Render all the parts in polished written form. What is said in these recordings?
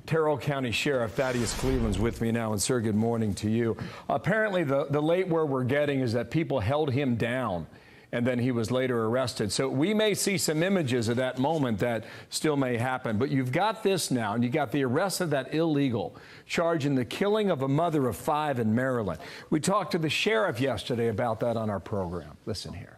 Terrell County Sheriff Thaddeus Cleveland's with me now. And sir, good morning to you. Apparently the late word we're getting is that people held him down and then he was later arrested. So we may see some images of that moment that still may happen. But you've got this now, and you got the arrest of that illegal charge in the killing of a mother of 5 in Maryland. We talked to the sheriff yesterday about that on our program. Listen here.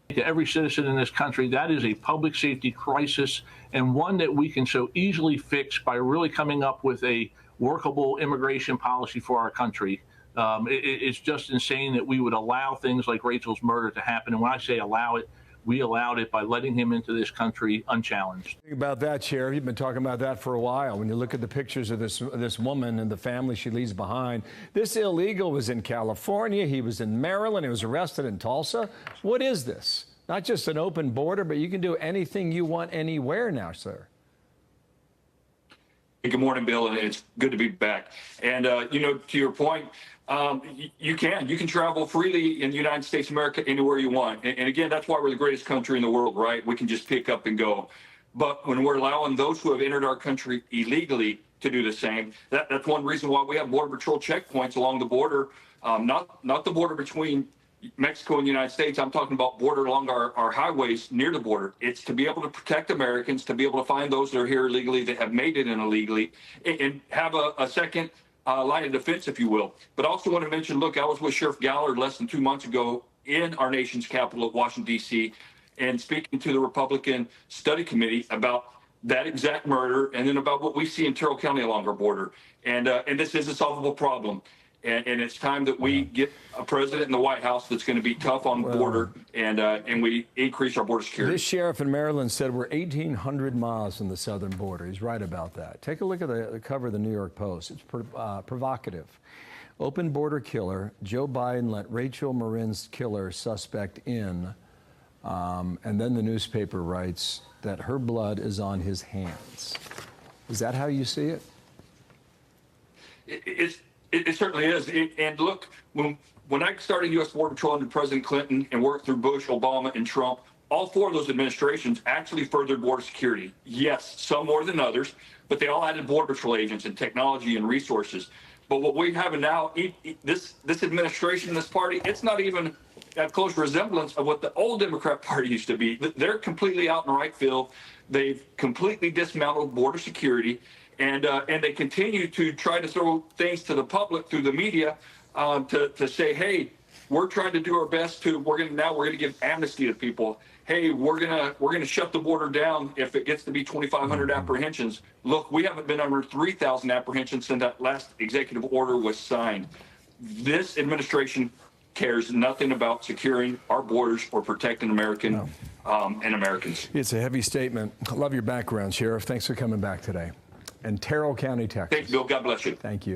To every citizen in this country, that is a public safety crisis, and one that we can so easily fix by really coming up with a workable immigration policy for our country. It's just insane that we would allow things like Rachel's murder to happen. And when I say allow it, we allowed it by letting him into this country unchallenged. Think about that, Sheriff. You've been talking about that for a while. When you look at the pictures of this woman and the family she leaves behind, this illegal was in California. He was in Maryland. He was arrested in Tulsa. What is this? Not just an open border, but you can do anything you want anywhere now, sir. Good morning, Bill, and it's good to be back. And, you know, to your point, you can travel freely in the United States of America anywhere you want. And again, that's why we're the greatest country in the world, right? We can just pick up and go. But when we're allowing those who have entered our country illegally to do the same, that's one reason why we have Border Patrol checkpoints along the border, not the border between Mexico and the United States. I'm talking about border along our highways near the border. It's to be able to protect Americans, to be able to find those that are here illegally, that have made it in illegally, and have a second line of defense, if you will. But I also want to mention, look, I was with Sheriff Gallard less than 2 months ago in our nation's capital at Washington, D.C., and speaking to the Republican Study Committee about that exact murder and then about what we see in Terrell County along our border. And this is a solvable problem. And it's time that we get a president in the White House that's going to be tough on the border, and we increase our border security. This sheriff in Maryland said we're 1,800 miles from the southern border. He's right about that. Take a look at the cover of the New York Post. It's provocative. Open border killer. Joe Biden let Rachel Marin's killer suspect in. And then the newspaper writes that her blood is on his hands. Is that how you see it? It certainly is. And look, when I started U.S. Border Patrol under President Clinton and worked through Bush, Obama, and Trump, all 4 of those administrations actually furthered border security. Yes, some more than others, but they all added Border Patrol agents and technology and resources. But what we have now, this administration, this party, it's not even a close resemblance of what the old Democrat Party used to be. They're completely out in right field. They've completely dismantled border security. And they continue to try to throw things to the public through the media to say, hey, we're trying to do our best to we're going to give amnesty to people. Hey, we're gonna shut the border down if it gets to be 2,500 apprehensions. Look, we haven't been under 3,000 apprehensions since that last executive order was signed. This administration cares nothing about securing our borders or protecting Americans. It's a heavy statement. I love your background, Sheriff. Thanks for coming back today. And Terrell County, Texas. Thanks, Bill. God bless you. Thank you.